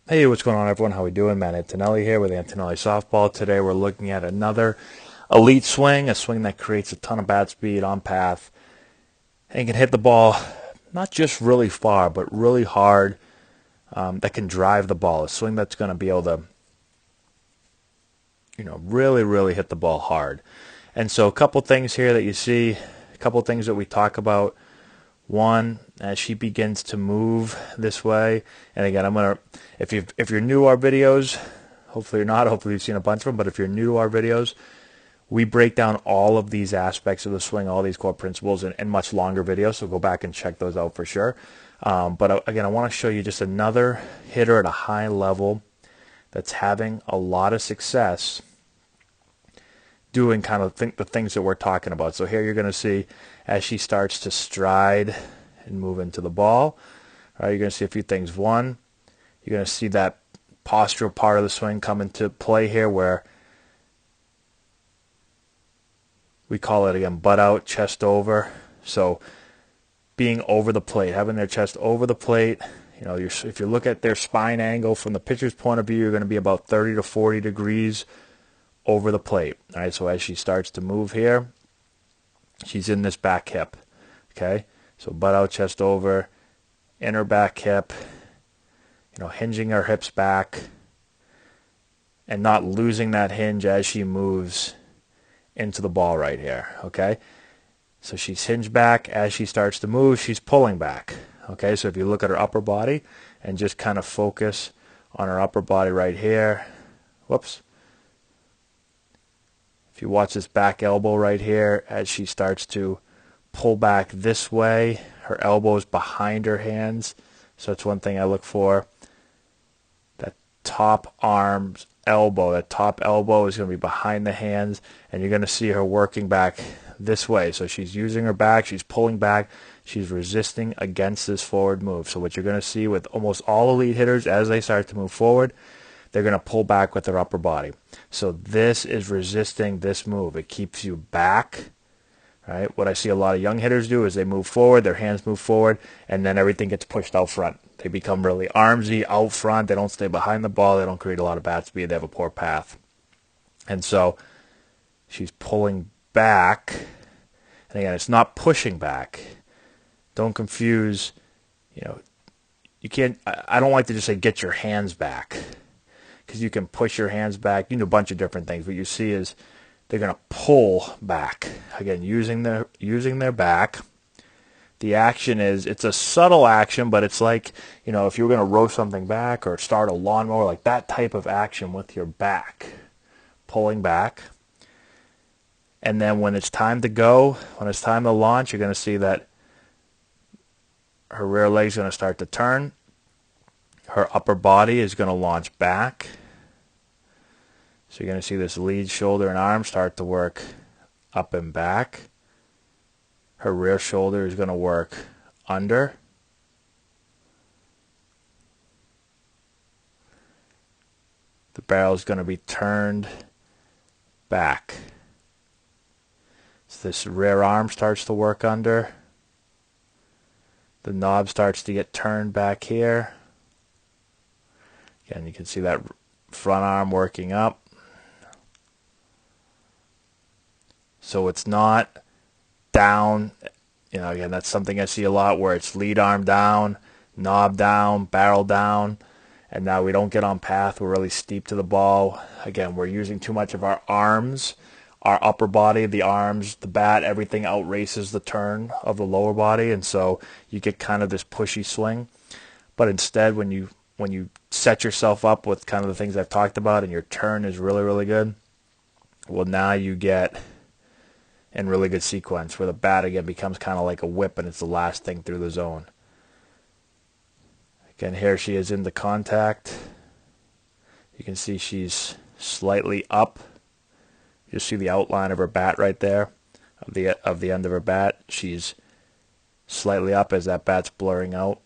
Hey, what's going on, everyone? How we doing? Matt Antonelli here with Antonelli Softball. Today we're looking at another elite swing, a swing that creates a ton of bat speed on path and can hit the ball not just really far, but really hard. That can drive the ball. A swing that's going to be able to, really, really hit the ball hard. And so, a couple things here that you see, a couple things that we talk about. One, as she begins to move this way, and again, if you're new to our videos, hopefully you're not, hopefully you've seen a bunch of them, but if you're new to our videos, we break down all of these aspects of the swing, all these core principles in much longer videos, so go back and check those out for sure. But again, I want to show you just another hitter at a high level that's having a lot of success doing kind of the things that we're talking about. So here you're going to see as she starts to stride and move into the ball, right, you're going to see a few things. One, you're going to see that postural part of the swing come into play here where we call it, again, butt out, chest over. So being over the plate, having their chest over the plate. If you look at their spine angle from the pitcher's point of view, you're going to be about 30 to 40 degrees over the plate. All right, so as she starts to move here, she's in this back hip. Okay, so butt out, chest over, inner back hip, hinging her hips back and not losing that hinge as she moves into the ball right here. Okay, so she's hinged back. As she starts to move, she's pulling back. Okay, so if you look at her upper body and just kind of focus on her upper body right here. Whoops. If you watch this back elbow right here, as she starts to pull back this way, her elbow is behind her hands. So that's one thing I look for. That top arm's elbow, that top elbow is going to be behind the hands, and you're going to see her working back this way. So she's using her back, she's pulling back, she's resisting against this forward move. So what you're going to see with almost all elite hitters as they start to move forward, they're going to pull back with their upper body. So this is resisting this move. It keeps you back. Right? What I see a lot of young hitters do is they move forward, their hands move forward, and then everything gets pushed out front. They become really armsy out front. They don't stay behind the ball. They don't create a lot of bat speed. They have a poor path. And so she's pulling back. And again, it's not pushing back. Don't confuse, you can't, I don't like to just say get your hands back, because you can push your hands back. You can do a bunch of different things. What you see is they're going to pull back. Again, using their back. The action it's a subtle action, but it's like, if you were going to row something back or start a lawnmower, like that type of action with your back. Pulling back. And then when it's time to go, when it's time to launch, you're going to see that her rear leg's going to start to turn. Her upper body is going to launch back. So you're going to see this lead, shoulder, and arm start to work up and back. Her rear shoulder is going to work under. The barrel is going to be turned back. So this rear arm starts to work under. The knob starts to get turned back here. Again, you can see that front arm working up. So it's not down. Again, that's something I see a lot where it's lead arm down, knob down, barrel down, and now we don't get on path. We're really steep to the ball. Again, we're using too much of our arms, our upper body, the arms, the bat, everything outraces the turn of the lower body, and so you get kind of this pushy swing. But instead, when you set yourself up with kind of the things I've talked about and your turn is really, really good, well, now you get in really good sequence where the bat again becomes kind of like a whip and it's the last thing through the zone. Again, here she is into contact. You can see she's slightly up. You'll see the outline of her bat right there, of the end of her bat. She's slightly up as that bat's blurring out.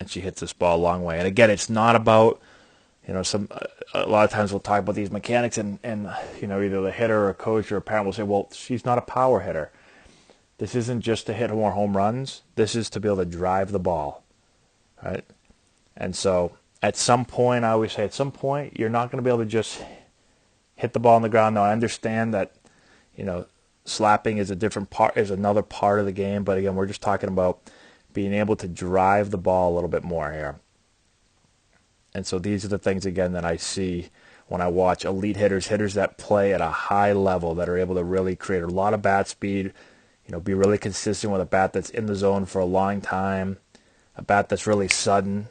And she hits this ball a long way. And again, it's not about, a lot of times we'll talk about these mechanics and either the hitter or a coach or a parent will say, well, she's not a power hitter. This isn't just to hit more home runs. This is to be able to drive the ball, right? And so at some point, I always say at some point, you're not going to be able to just hit the ball on the ground. Now, I understand that, slapping is a different part, is another part of the game. But again, we're just talking about being able to drive the ball a little bit more here. And so these are the things, again, that I see when I watch elite hitters, hitters that play at a high level, that are able to really create a lot of bat speed, be really consistent with a bat that's in the zone for a long time, a bat that's really sudden,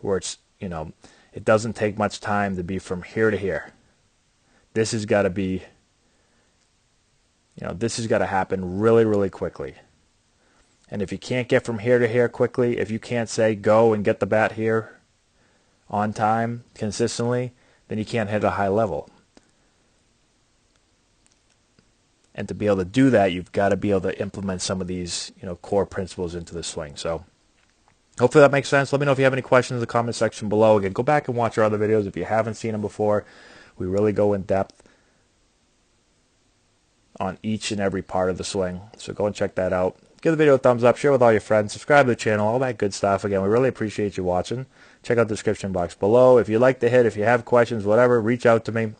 where it's, it doesn't take much time to be from here to here. This has got to be, this has got to happen really, really quickly. And if you can't get from here to here quickly, if you can't say go and get the bat here on time consistently, then you can't hit a high level. And to be able to do that, you've got to be able to implement some of these, core principles into the swing. So hopefully that makes sense. Let me know if you have any questions in the comment section below. Again, go back and watch our other videos if you haven't seen them before. We really go in depth on each and every part of the swing. So go and check that out. Give the video a thumbs up, share with all your friends, subscribe to the channel, all that good stuff. Again, we really appreciate you watching. Check out the description box below. If you like the hit, if you have questions, whatever, reach out to me.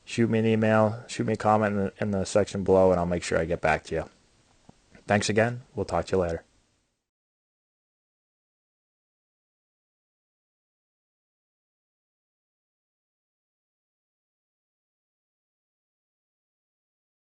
Shoot me an email, shoot me a comment in the section below, and I'll make sure I get back to you. Thanks again. We'll talk to you later.